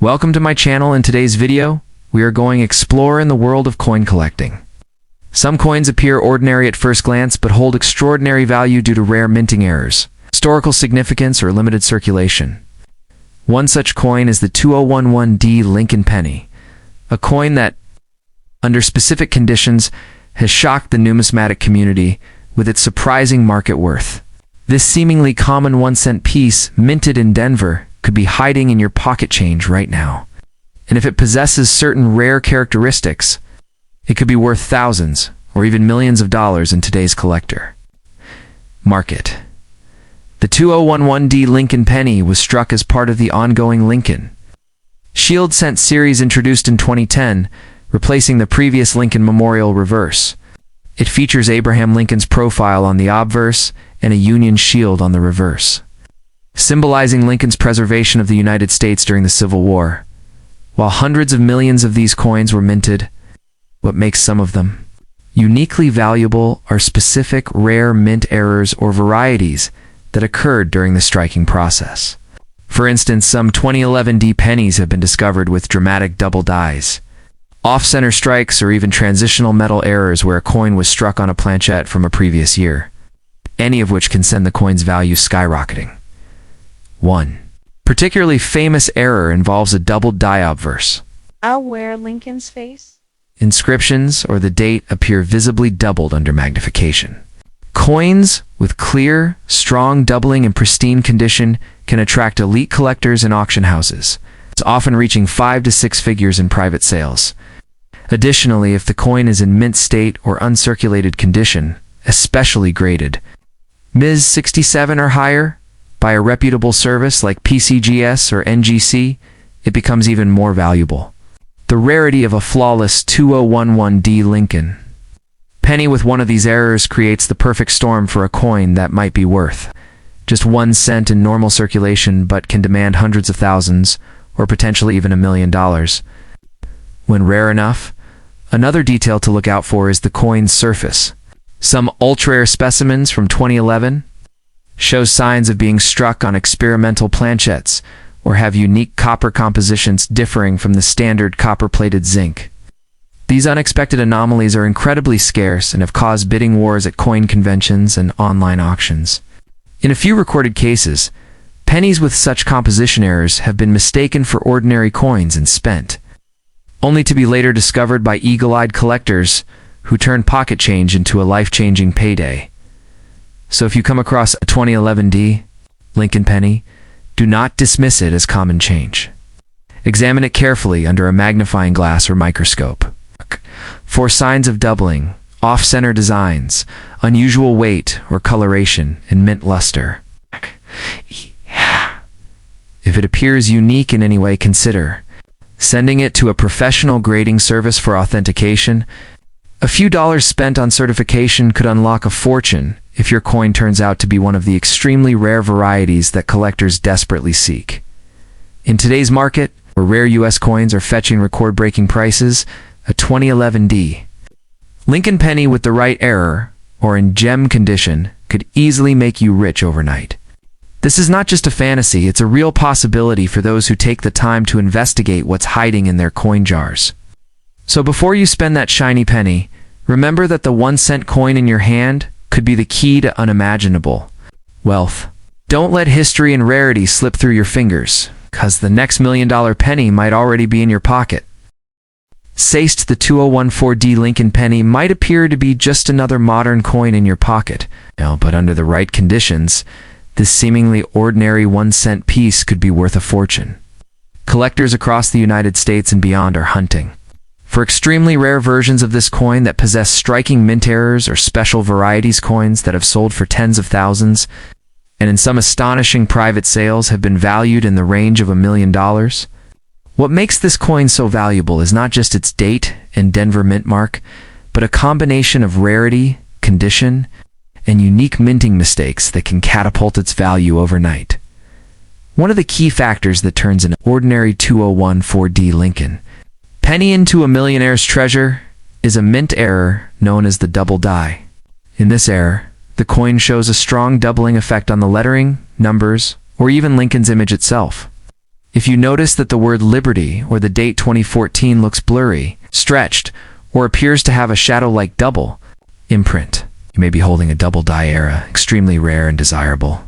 Welcome to my channel. In today's video, we are going explore in the world of coin collecting. Some coins appear ordinary at first glance, but hold extraordinary value due to rare minting errors, historical significance, or limited circulation. One such coin is the 2011D Lincoln penny, a coin that, under specific conditions, has shocked the numismatic community with its surprising market worth. This seemingly common 1-cent piece, minted in Denver, could be hiding in your pocket change right now. And if it possesses certain rare characteristics, it could be worth thousands or even millions of dollars in today's collector market. The 2011D Lincoln penny was struck as part of the ongoing Lincoln Shield Cent series introduced in 2010, replacing the previous Lincoln Memorial reverse. It features Abraham Lincoln's profile on the obverse and a Union shield on the reverse, symbolizing Lincoln's preservation of the United States during the Civil War. While hundreds of millions of these coins were minted, what makes some of them uniquely valuable are specific rare mint errors or varieties that occurred during the striking process. For instance, some 2011D pennies have been discovered with dramatic double dies, off-center strikes, or even transitional metal errors where a coin was struck on a planchette from a previous year, any of which can send the coin's value skyrocketing. One particularly famous error involves a doubled die obverse. Where Lincoln's face? Inscriptions or the date appear visibly doubled under magnification. Coins with clear, strong doubling in pristine condition can attract elite collectors and auction houses, often reaching 5 to 6 figures in private sales. Additionally, if the coin is in mint state or uncirculated condition, especially graded Ms. 67 or higher, by a reputable service like PCGS or NGC, it becomes even more valuable. The rarity of a flawless 2011D Lincoln penny with one of these errors creates the perfect storm for a coin that might be worth just 1 cent in normal circulation but can demand hundreds of thousands or potentially even $1 million. When rare enough, another detail to look out for is the coin's surface. Some ultra-rare specimens from 2011 show signs of being struck on experimental planchettes or have unique copper compositions differing from the standard copper-plated zinc. These unexpected anomalies are incredibly scarce and have caused bidding wars at coin conventions and online auctions. In a few recorded cases, pennies with such composition errors have been mistaken for ordinary coins and spent, only to be later discovered by eagle-eyed collectors who turn pocket change into a life-changing payday. So if you come across a 2011D Lincoln penny, do not dismiss it as common change. Examine it carefully under a magnifying glass or microscope for signs of doubling, off-center designs, unusual weight or coloration, and mint luster. If it appears unique in any way, consider sending it to a professional grading service for authentication. A few dollars spent on certification could unlock a fortune if your coin turns out to be one of the extremely rare varieties that collectors desperately seek. In today's market, where rare U.S. coins are fetching record-breaking prices, a 2011D Lincoln penny with the right error, or in gem condition, could easily make you rich overnight. This is not just a fantasy, it's a real possibility for those who take the time to investigate what's hiding in their coin jars. So before you spend that shiny penny, remember that the 1-cent coin in your hand could be the key to unimaginable wealth. Don't let history and rarity slip through your fingers, cause the next $1 million penny might already be in your pocket. Saced, the 2014D Lincoln penny might appear to be just another modern coin in your pocket, but under the right conditions, this seemingly ordinary 1-cent piece could be worth a fortune. Collectors across the United States and beyond are hunting for extremely rare versions of this coin that possess striking mint errors or special varieties coins that have sold for tens of thousands, and in some astonishing private sales have been valued in the range of $1 million. What makes this coin so valuable is not just its date and Denver mint mark, but a combination of rarity, condition, and unique minting mistakes that can catapult its value overnight. One of the key factors that turns an ordinary 2014D Lincoln penny into a millionaire's treasure is a mint error known as the double die. In this error, the coin shows a strong doubling effect on the lettering, numbers, or even Lincoln's image itself. If you notice that the word Liberty or the date 2014 looks blurry, stretched, or appears to have a shadow-like double imprint, you may be holding a double die era, extremely rare and desirable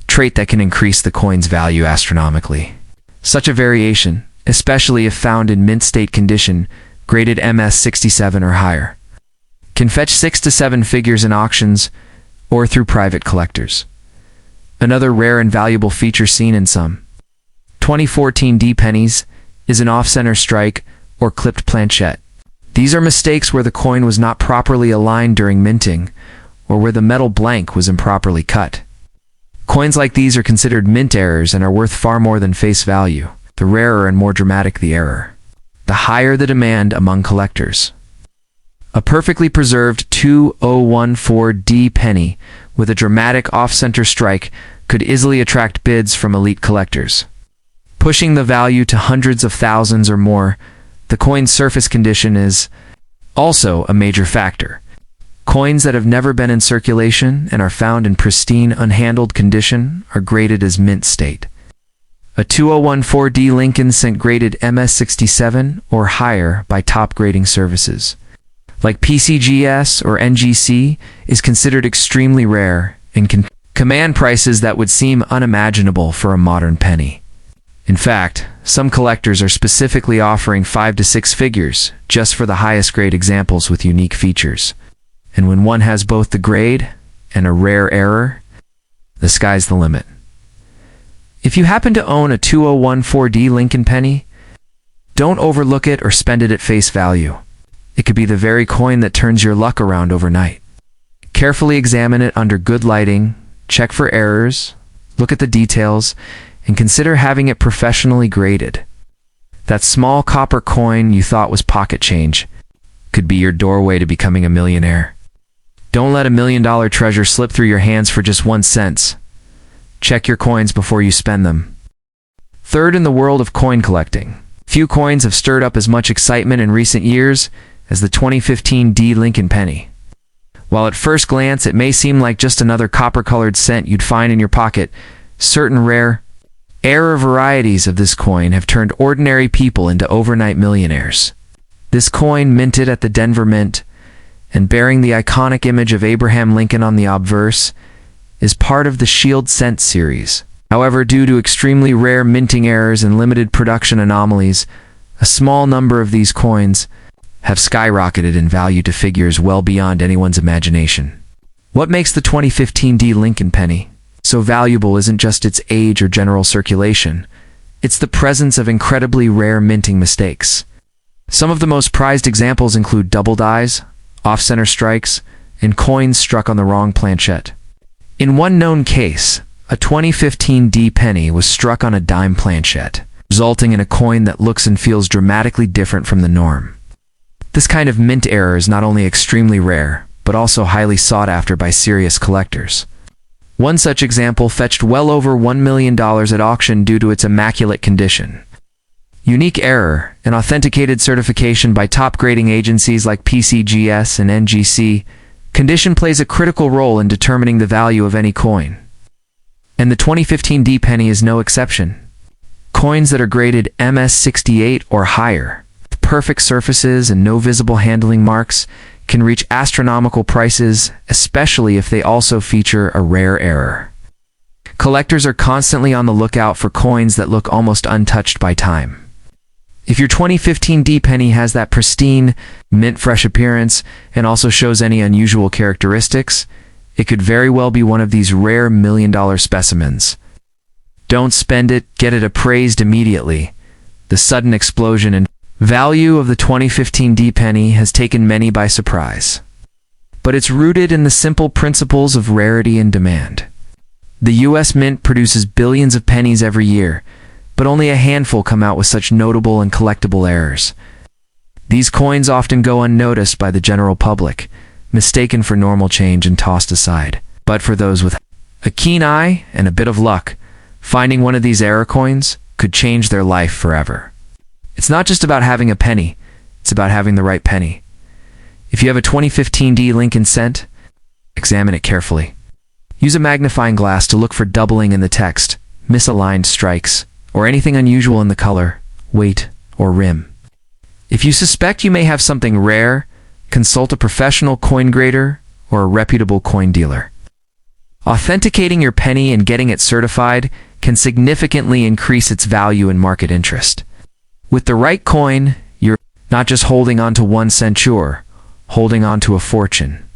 trait that can increase the coin's value astronomically. Such a variation, especially if found in mint state condition, graded MS67 or higher, can fetch 6 to 7 figures in auctions or through private collectors. Another rare and valuable feature seen in some 2014 D pennies is an off-center strike or clipped planchette. These are mistakes where the coin was not properly aligned during minting or where the metal blank was improperly cut. Coins like these are considered mint errors and are worth far more than face value. The rarer and more dramatic the error, the higher the demand among collectors. A perfectly preserved 2014D penny with a dramatic off-center strike could easily attract bids from elite collectors, pushing the value to hundreds of thousands or more. The coin's surface condition is also a major factor. Coins that have never been in circulation and are found in pristine, unhandled condition are graded as mint state. A 2014D Lincoln Cent graded MS67 or higher by top grading services, like PCGS or NGC, is considered extremely rare and can command prices that would seem unimaginable for a modern penny. In fact, some collectors are specifically offering 5 to 6 figures just for the highest grade examples with unique features. And when one has both the grade and a rare error, the sky's the limit. If you happen to own a 2014D Lincoln penny, don't overlook it or spend it at face value. It could be the very coin that turns your luck around overnight. Carefully examine it under good lighting, check for errors, look at the details, and consider having it professionally graded. That small copper coin you thought was pocket change could be your doorway to becoming a millionaire. Don't let $1 million treasure slip through your hands for just 1 cent. Check your coins before you spend them. Third, in the world of coin collecting, few coins have stirred up as much excitement in recent years as the 2015 D Lincoln penny. While at first glance it may seem like just another copper-colored cent you'd find in your pocket, certain rare, error varieties of this coin have turned ordinary people into overnight millionaires. This coin, minted at the Denver Mint and bearing the iconic image of Abraham Lincoln on the obverse, is part of the Shield Cent series. However, due to extremely rare minting errors and limited production anomalies, a small number of these coins have skyrocketed in value to figures well beyond anyone's imagination. What makes the 2015 D Lincoln penny so valuable isn't just its age or general circulation, it's the presence of incredibly rare minting mistakes. Some of the most prized examples include double dies, off-center strikes, and coins struck on the wrong planchette. In one known case, a 2015 D penny was struck on a dime planchette, resulting in a coin that looks and feels dramatically different from the norm. This kind of mint error is not only extremely rare, but also highly sought after by serious collectors. One such example fetched well over $1 million at auction due to its immaculate condition. Unique error and authenticated certification by top grading agencies like PCGS and NGC, condition plays a critical role in determining the value of any coin. And the 2015 D penny is no exception. Coins that are graded MS68 or higher, with perfect surfaces and no visible handling marks, can reach astronomical prices, especially if they also feature a rare error. Collectors are constantly on the lookout for coins that look almost untouched by time. If your 2015 D penny has that pristine, mint-fresh appearance and also shows any unusual characteristics, it could very well be one of these rare $1 million specimens. Don't spend it, get it appraised immediately. The sudden explosion in value of the 2015 D penny has taken many by surprise. But it's rooted in the simple principles of rarity and demand. The U.S. Mint produces billions of pennies every year, but only a handful come out with such notable and collectible errors. These coins often go unnoticed by the general public, mistaken for normal change and tossed aside. But for those with a keen eye and a bit of luck, finding one of these error coins could change their life forever. It's not just about having a penny, it's about having the right penny. If you have a 2015 D Lincoln Cent, examine it carefully. Use a magnifying glass to look for doubling in the text, misaligned strikes, or anything unusual in the color, weight, or rim. If you suspect you may have something rare, consult a professional coin grader or a reputable coin dealer. Authenticating your penny and getting it certified can significantly increase its value and market interest. With the right coin, you're not just holding on to 1 cent, you're holding on to a fortune.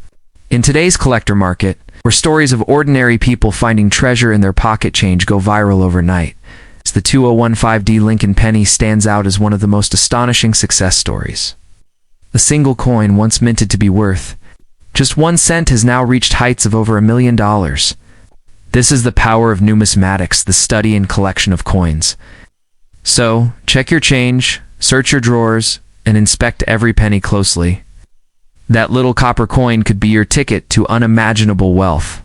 In today's collector market, where stories of ordinary people finding treasure in their pocket change go viral overnight, the 2015D Lincoln penny stands out as one of the most astonishing success stories. A single coin once minted to be worth just 1 cent has now reached heights of over $1 million. This is the power of numismatics, the study and collection of coins. So, check your change, search your drawers, and inspect every penny closely. That little copper coin could be your ticket to unimaginable wealth.